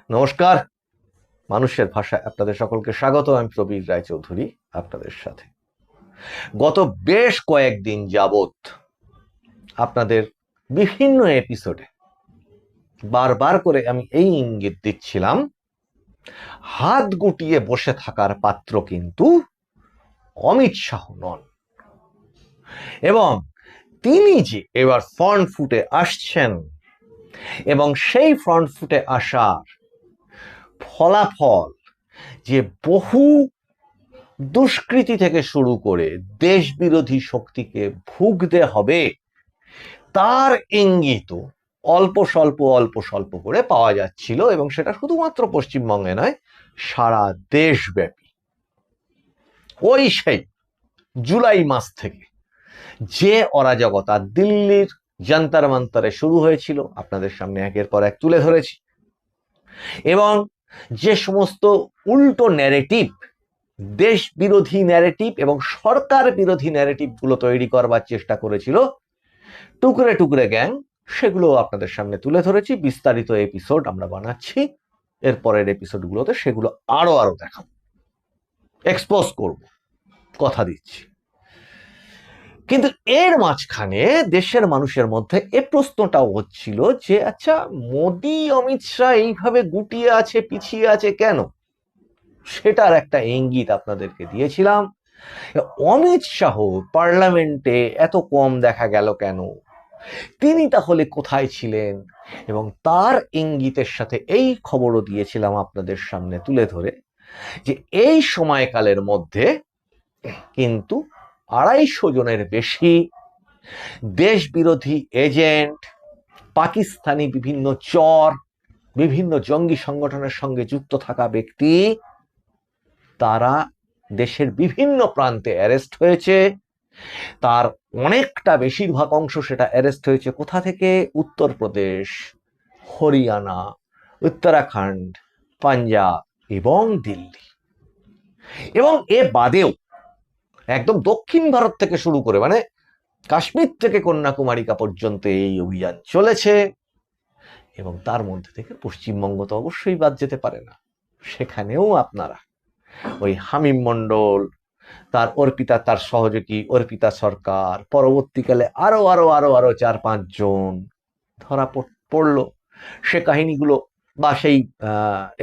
নমস্কার। মানুষের ভাষায় আপনাদের সকলকে স্বাগত। আমি প্রবীর রায়চৌধুরী আপনাদের সাথে। গত বেশ কয়েকদিন যাবৎ আপনাদের বিভিন্ন এপিসোডে বারবার করে আমি এই ইঙ্গিত দিচ্ছিলাম, হাত গুটিয়ে বসে থাকার পাত্র কিন্তু অমিত শাহ নন, এবং তিনি যে এবার ফ্রন্ট ফুটে আসছেন এবং সেই ফ্রন্ট ফুটে আসার ফলাফল যে বহু দুষ্কৃতি থেকে শুরু করে দেশ বিরোধী শক্তিকে ভুগতে হবে, তার ইঙ্গিত অল্প স্বল্প করে পাওয়া যাচ্ছিল, এবং সেটা শুধুমাত্র পশ্চিমবঙ্গে নয়, সারা দেশব্যাপী। ওই সেই জুলাই মাস থেকে যে অরাজকতা দিল্লির যন্তর মন্তরে শুরু হয়েছিল, আপনাদের সামনে একের পর এক তুলে ধরেছি, এবং যে সমস্ত উল্টো ন্যারেটিভ, দেশ বিরোধী ন্যারেটিভ এবং সরকার বিরোধী ন্যারেটিভগুলো তৈরি করবার চেষ্টা করেছিল টুকরে টুকরে গ্যাং, সেগুলো আপনাদের সামনে তুলে ধরেছি। বিস্তারিত এপিসোড আমরা বানাচ্ছি, এরপরের এপিসোডগুলোতে সেগুলো আরো দেখাবো, এক্সপোজ করব, কথা দিচ্ছি। কিন্তু এর মাঝখানে দেশের মানুষের মধ্যে এ প্রশ্নটাও হচ্ছিল যে আচ্ছা, মোদি অমিত শাহ এইভাবে গুটিয়ে আছে, পিছিয়ে আছে কেন? সেটার একটা ইঙ্গিত আপনাদেরকে দিয়েছিলাম। অমিত শাহ পার্লামেন্টে এত কম দেখা গেল কেন, তিনি তাহলে কোথায় ছিলেন, এবং তার ইঙ্গিতের সাথে এই খবরও দিয়েছিলাম আপনাদের সামনে তুলে ধরে যে এই সময়কালের মধ্যে কিন্তু 250 জনের বেশি দেশ বিরোধী এজেন্ট, পাকিস্তানি বিভিন্ন চর, বিভিন্ন জঙ্গি সংগঠনের সঙ্গে যুক্ত থাকা ব্যক্তি, তারা দেশের বিভিন্ন প্রান্তে অ্যারেস্ট হয়েছে। তার অনেকটা বেশিরভাগ অংশ সেটা অ্যারেস্ট হয়েছে কোথা থেকে? উত্তরপ্রদেশ, হরিয়ানা, উত্তরাখণ্ড, পাঞ্জাব এবং দিল্লি। এবং এ বাদেও একদম দক্ষিণ ভারত থেকে শুরু করে, মানে কাশ্মীর থেকে কন্যাকুমারিকা পর্যন্ত এই অভিযান চলেছে, এবং তার মধ্যে থেকে পশ্চিমবঙ্গ তো অবশ্যই বাদ যেতে পারে না। সেখানেও আপনারা ওই হামিম মণ্ডল, তার অর্পিতা, তার সহযোগী অর্পিতা সরকার, পরবর্তীকালে আরো 4-5 জন ধরা পড়লো। সে কাহিনীগুলো বা সেই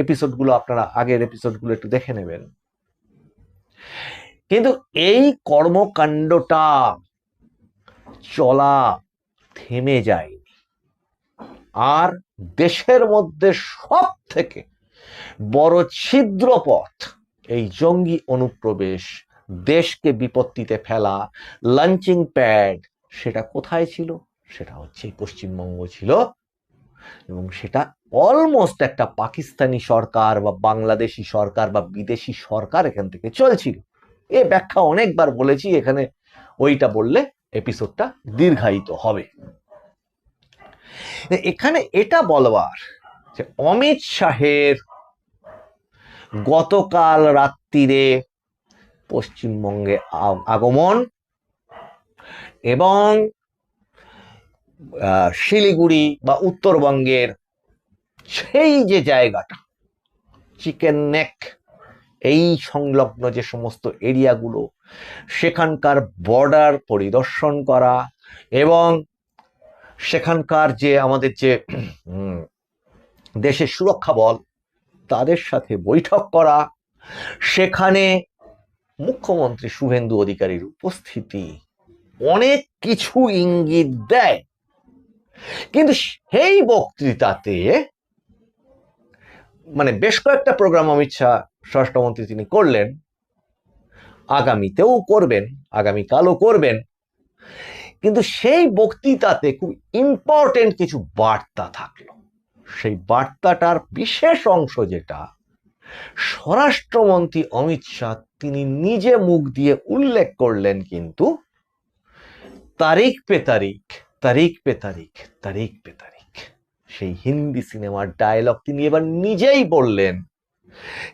এপিসোডগুলো আপনারা আগের এপিসোডগুলো একটু দেখে নেবেন। কিন্তু এই কর্মকাণ্ডটা চলা থেমে যায়নি, আর দেশের মধ্যে সব থেকে বড় ছিদ্রপথ, এই জঙ্গি অনুপ্রবেশ, দেশকে বিপত্তিতে ফেলা, লঞ্চিং প্যাড, সেটা কোথায় ছিল? সেটা হচ্ছে পশ্চিমবঙ্গ ছিল, এবং সেটা অলমোস্ট একটা পাকিস্তানি সরকার বা বাংলাদেশি সরকার বা বিদেশি সরকার এখান থেকে চলছিল। এ ব্যাখ্যা অনেকবার বলেছি, এখানে ওইটা বললে এপিসোডটা দীর্ঘায়িত হবে। এখানে এটা বলবার যে অমিত শাহের গতকাল রাত্রিরে পশ্চিমবঙ্গে আগমন এবং শিলিগুড়ি বা উত্তরবঙ্গের সেই যে জায়গাটা, চিকেন নেক, এই সংলগ্ন যে সমস্ত এরিয়াগুলো, সেখানকার বর্ডার পরিদর্শন করা এবং সেখানকার যে আমাদের যে দেশের সুরক্ষা বল, তাদের সাথে বৈঠক করা, সেখানে মুখ্যমন্ত্রী শুভেন্দু অধিকারীর উপস্থিতি অনেক কিছু ইঙ্গিত দেয়। কিন্তু সেই বক্তৃতাতে, মানে বেশ কয়েকটা প্রোগ্রাম অমিত শাহ স্বরাষ্ট্রমন্ত্রী তিনি করলেন, আগামীতেও করবেন, আগামীকালও করবেন, কিন্তু সেই বক্তৃতাতে খুব ইম্পর্টেন্ট কিছু বার্তা থাকলো। সেই বার্তাটার বিশেষ অংশ যেটা স্বরাষ্ট্রমন্ত্রী অমিত শাহ তিনি নিজে মুখ দিয়ে উল্লেখ করলেন, কিন্তু তারিখ পে তারিখ, তারিখ পে তারিখ, তারিখ পে তারিখ, সেই হিন্দি সিনেমার ডায়লগ তিনি এবার নিজেই বললেন।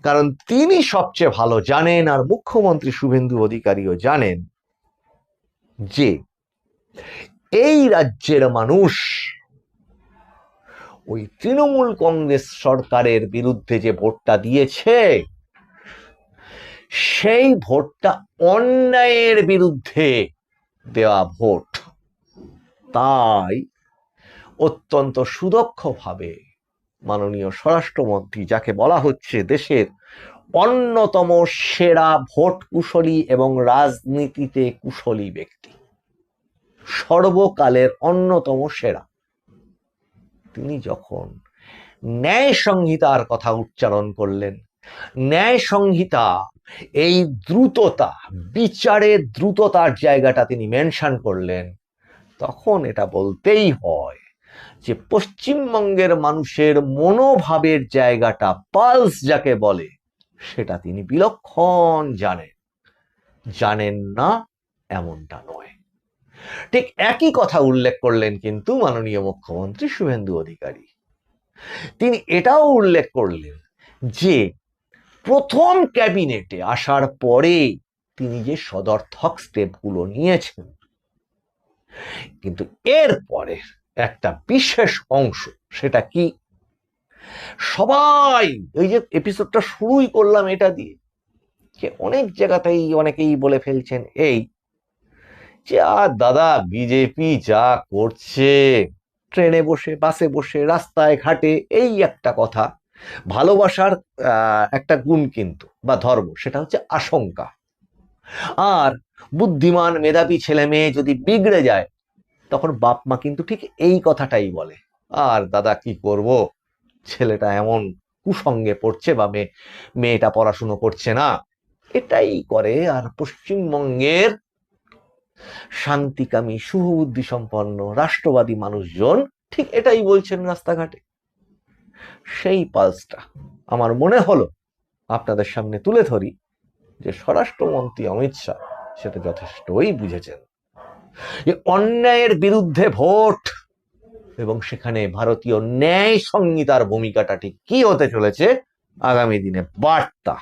কারণ তিনি সবচেয়ে ভালো জানেন, আর মুখ্যমন্ত্রী শুভেন্দু অধিকারীও জানেন, যে এই রাজ্যের মানুষ ওই তৃণমূল কংগ্রেস সরকারের বিরুদ্ধে যে ভোটটা দিয়েছে সেই ভোটটা অন্যায়ের বিরুদ্ধে দেওয়া ভোট। তাই অত্যন্ত সুদক্ষভাবে মাননীয় স্বরাষ্ট্রমন্ত্রী, যাকে বলা হচ্ছে দেশের অন্যতম সেরা ভোট কুশলী এবং রাজনীতিতে কুশলী ব্যক্তি, সর্বকালের অন্যতম সেরা, তিনি যখন ন্যায় সংহিতার কথা উচ্চারণ করলেন, ন্যায় সংহিতা, এই দ্রুততা, বিচারের দ্রুততার জায়গাটা তিনি মেনশন করলেন, তখন এটা বলতেই হয় যে পশ্চিমবঙ্গের মানুষের মনোভাবের জায়গাটা, পালস যাকে বলে, সেটা তিনি বিলক্ষণ জানেন না এমনটা নয়। ঠিক একই কথা উল্লেখ করলেন কিন্তু মাননীয় মুখ্যমন্ত্রী শুভেন্দু অধিকারী। তিনি এটাও উল্লেখ করলেন যে প্রথম ক্যাবিনেটে আসার পরে তিনি যে সদর্থক স্টেপগুলো নিয়েছেন, কিন্তু এরপরে একটা বিশেষ অংশ, সেটা কি, সবাই ওই যে এপিসোডটা শুরুই করলাম এটা দিয়ে, যে অনেক জায়গাতেই অনেকেই বলে ফেলছেন এই যে আর দাদা বিজেপি যা করছে, ট্রেনে বসে, বাসে বসে, রাস্তায় ঘাটে, এই একটা কথা, ভালোবাসার একটা গুণ কিন্তু বা ধর্ম, সেটা হচ্ছে আশঙ্কা। আর বুদ্ধিমান মেধাবী ছেলে মেয়ে যদি বিগড়ে যায় তখন বাপ মা কিন্তু ঠিক এই কথাটাই বলে, আর দাদা কি করব, ছেলেটা এমন কুসঙ্গে পড়ছে বা মেয়েটা পড়াশুনো করছে না, এটাই করে। আর পশ্চিমবঙ্গের শান্তিকামী, শুভবুদ্ধি সম্পন্ন, রাষ্ট্রবাদী মানুষজন ঠিক এটাই বলছেন রাস্তাঘাটে। সেই পালসটা আমার মনে হলো আপনাদের সামনে তুলে ধরি, যে স্বরাষ্ট্রমন্ত্রী অমিত শাহ সেটা যথেষ্টই বুঝেছেন যে অন্যায়ের বিরুদ্ধে ভোট এবং সেখানে ভারতীয় ন্যায় সংহিতার ভূমিকাটা ঠিক কি হতে চলেছে আগামী দিনে বার্তা।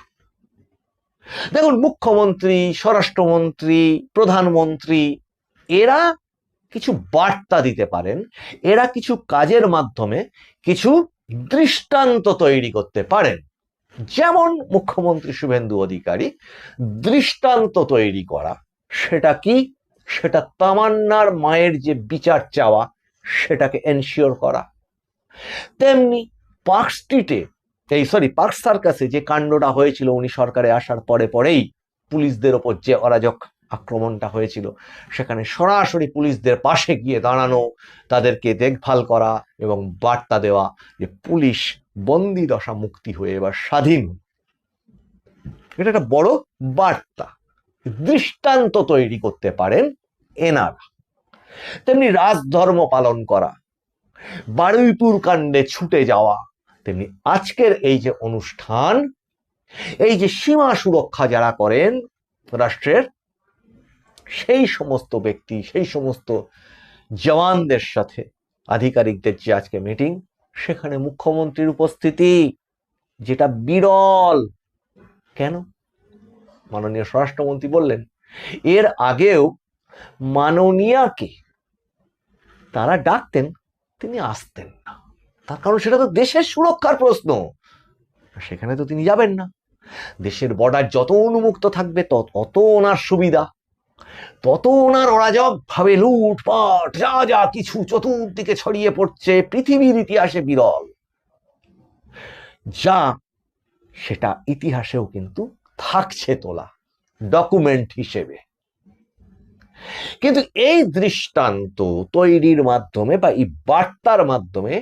দেখুন, মুখ্যমন্ত্রী, স্বরাষ্ট্রমন্ত্রী, প্রধানমন্ত্রী, এরা কিছু বার্তা দিতে পারেন, এরা কিছু কাজের মাধ্যমে কিছু দৃষ্টান্ত তৈরি করতে পারেন। যেমন মুখ্যমন্ত্রী শুভেন্দু অধিকারী দৃষ্টান্ত তৈরি করা, সেটা কি, সেটা তামান্নার মায়ের যে বিচার চাওয়া সেটাকে এনশিওর করা। তেমনি পার্ক স্ট্রিটে, পার্ক সার্কাসে যে কাণ্ডটা হয়েছিল উনি সরকারে আসার পরেই পুলিশদের ওপর যে অরাজক আক্রমণটা হয়েছিল, সেখানে সরাসরি পুলিশদের পাশে গিয়ে দাঁড়ানো, তাদেরকে দেখভাল করা এবং বার্তা দেওয়া যে পুলিশ বন্দি দশা মুক্তি হয়ে এবার স্বাধীন। এটা একটা বড় বার্তা, দৃষ্টান্ত তৈরি করতে পারেন এনারা। তেমনি রাজধর্ম পালন করা, বারুইপুর কাণ্ডে ছুটে যাওয়া, তেমনি আজকের এই যে অনুষ্ঠান, এই যে সীমা সুরক্ষা যারা করেন রাষ্ট্রের, সেই সমস্ত ব্যক্তি, সেই সমস্ত জওয়ানদের সাথে আধিকারিকদের যে আজকে মিটিং, সেখানে মুখ্যমন্ত্রীর উপস্থিতি, যেটা বিরল। কেন? মাননীয় স্বরাষ্ট্রমন্ত্রী বললেন এর আগেও মাননীয়াকে তারা ডাকতেন, তিনি আসতেন না, তার কারণ সেটা তো দেশের সুরক্ষার প্রশ্ন, সেখানে তো তিনি যাবেন না। দেশের বর্ডার যত উন্মুক্ত থাকবে তত ওনার সুবিধা, তত ওনার অরাজক ভাবে লুটপাট যা যা কিছু চতুর্দিকে ছড়িয়ে পড়ছে, পৃথিবীর ইতিহাসে বিরল, যা সেটা ইতিহাসেও কিন্তু থাকছে তোলা ডকুমেন্ট হিসেবে। কিন্তু এই দৃষ্টান্ত তৈরির মাধ্যমে বা এই বার্তার মাধ্যমে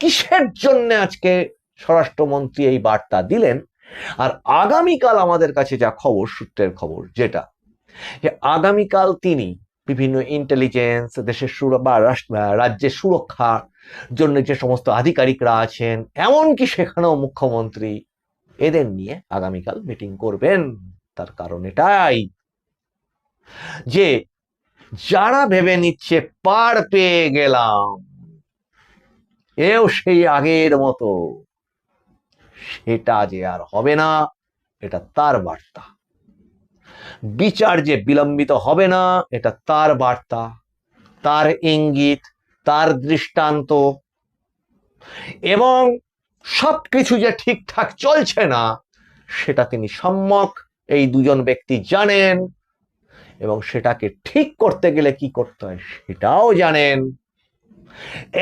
কিসের জন্য আজকে স্বরাষ্ট্রমন্ত্রী এই বার্তা দিলেন, আর আগামীকাল আমাদের কাছে যা খবর, সূত্রের খবর, যেটা যে আগামীকাল তিনি বিভিন্ন ইন্টেলিজেন্স, দেশের বা রাজ্যের সুরক্ষার জন্য যে সমস্ত আধিকারিকরা আছেন, এমনকি সেখানেও মুখ্যমন্ত্রী, এদের নিয়ে আগামীকাল মিটিং করবেন। তার কারণ এটাই যে যারা ভেবে নিচ্ছে পার পেয়ে গেলাম, এও সেই আগের মতো, সেটা যে আর হবে না, এটা তার বার্তা। বিচার যে বিলম্বিত হবে না, এটা তার বার্তা, তার ইঙ্গিত, তার দৃষ্টান্ত। এবং সবকিছু যে ঠিকঠাক চলছে না সেটা তিনি সম্যক এই দুজন ব্যক্তি জানেন, এবং সেটাকে ঠিক করতে গেলে কি করতে হয় সেটাও জানেন।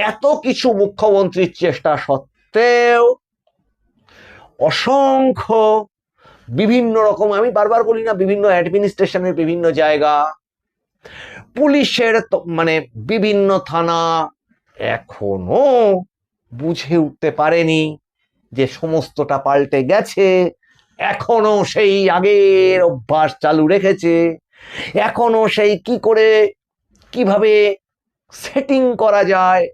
এত কিছু মুখ্যমন্ত্রীর চেষ্টা সত্ত্বেও অসংখ্য বিভিন্ন রকম, আমি বারবার বলি না, বিভিন্ন অ্যাডমিনিস্ট্রেশনের বিভিন্ন জায়গা, পুলিশের মানে বিভিন্ন থানা এখনো বুঝে উঠতে পারেনি যে সমস্তটা পাল্টে গেছে, এখনো সেই আগের অভ্যাস চালু রেখেছে, এখনো সেই কি করে কিভাবে সেটিং করা যায়,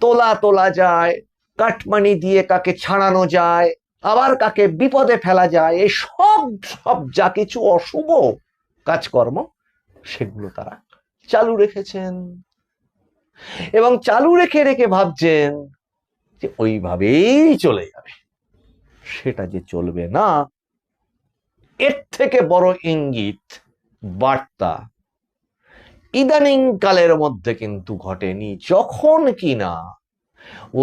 তোলা যায়, কাটমানি দিয়ে কাকে ছাড়ানো যায়, আবার কাকে বিপদে ফেলা যায়, এই সব যা কিছু অশুভ কাজকর্ম সেগুলো তারা চালু রেখেছেন, এবং চালু রেখে রেখে ভাবছেন যে ওইভাবেই চলে যাবে। সেটা যে চলবে না, এর থেকে বড় ইঙ্গিত বার্তা ইদানিং কালের মধ্যে কিন্তু ঘটেনি, যখন কিনা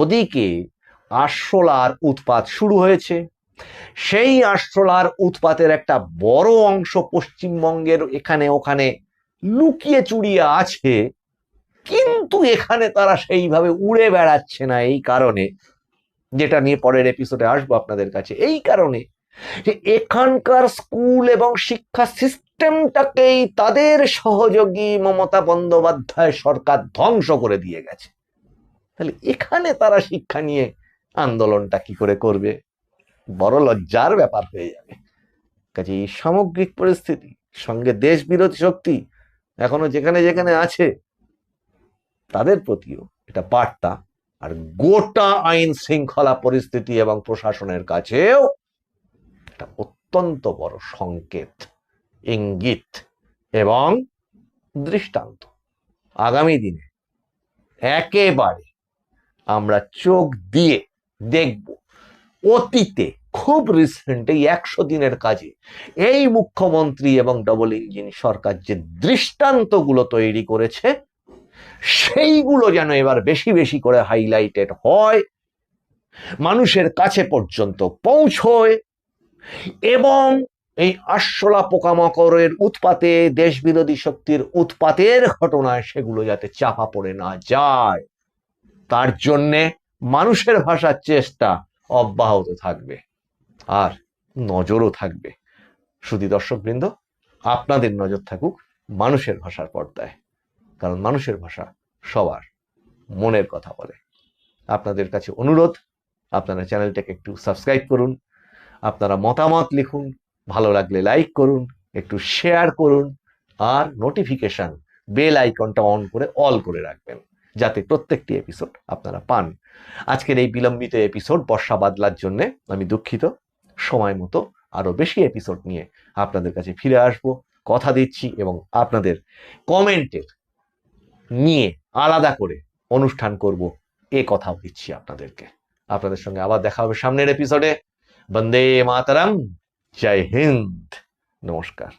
ওদিকে আরশোলার উৎপাত শুরু হয়েছে। সেই আরশোলার উৎপাতের একটা বড় অংশ পশ্চিমবঙ্গের এখানে ওখানে লুকিয়ে চুরিয়ে আছে, কিন্তু এখানে তারা সেইভাবে উড়ে বেড়াচ্ছে না, এই কারণে, যেটা নিয়ে পরের এপিসোডে আসবো আপনাদের কাছে, এই কারণে যে এখানকার স্কুল এবং শিক্ষা সিস্টেমটাকেই তাদের সহযোগী মমতা বন্দ্যোপাধ্যায় সরকার ধ্বংস করে দিয়ে গেছে। তাহলে এখানে তারা শিক্ষা নিয়ে আন্দোলনটা কি করে করবে? বড় লজ্জার ব্যাপার হয়ে যাবে। কাজে এই সামগ্রিক পরিস্থিতি সঙ্গে দেশ বিরোধী শক্তি এখনো যেখানে যেখানে আছে তাদের প্রতিও এটা বার্তা, আর গোটা আইন শৃঙ্খলা পরিস্থিতি এবং প্রশাসনের কাছেও একটা অত্যন্ত বড় সংকেত, ইঙ্গিত এবং দৃষ্টান্ত। আগামী দিনে একেবারে আমরা চোখ দিয়ে দেখব, অতীতে খুব রিসেন্ট এই 100 দিনের কাজে এই মুখ্যমন্ত্রী এবং ডবল ইঞ্জিন সরকার যে দৃষ্টান্তগুলো তৈরি করেছে সেইগুলো যেন এবার বেশি বেশি করে হাইলাইটেড হয়, মানুষের কাছে পর্যন্ত পৌঁছয়, এবং এই আরশোলা পোকামাকড়ের উৎপাতে, দেশ বিরোধী শক্তির উৎপাতের ঘটনায় সেগুলো যাতে চাপা পড়ে না যায়, তার জন্যে মানুষের ভাষার চেষ্টা অব্যাহত থাকবে, আর নজরও থাকবে। শুধু দর্শকবৃন্দ, আপনাদের নজর থাকুক মানুষের ভাষার পর্দায়, কারণ মানুষের ভাষা সবার মনের কথা বলে। আপনাদের কাছে অনুরোধ, আপনারা চ্যানেলটাকে একটু সাবস্ক্রাইব করুন, আপনারা মতামত লিখুন, ভালো লাগলে লাইক করুন, একটু শেয়ার করুন, আর নোটিফিকেশন বেল আইকনটা অন করে অল করে রাখবেন, যাতে প্রত্যেকটি এপিসোড আপনারা পান। আজকের এই বিলম্বিত এপিসোড বর্ষা বাদলার জন্য আমি দুঃখিত। সময় মতো আরো বেশি এপিসোড নিয়ে আপনাদের কাছে ফিরে আসব, কথা দিচ্ছি, এবং আপনাদের কমেন্টের নিয়ে আলাদা করে অনুষ্ঠান করব, এ কথাও দিচ্ছি আপনাদেরকে। আপনাদের সঙ্গে আবার দেখা হবে সামনের এপিসোডে। বন্দে মাতরম, জয় হিন্দ, নমস্কার।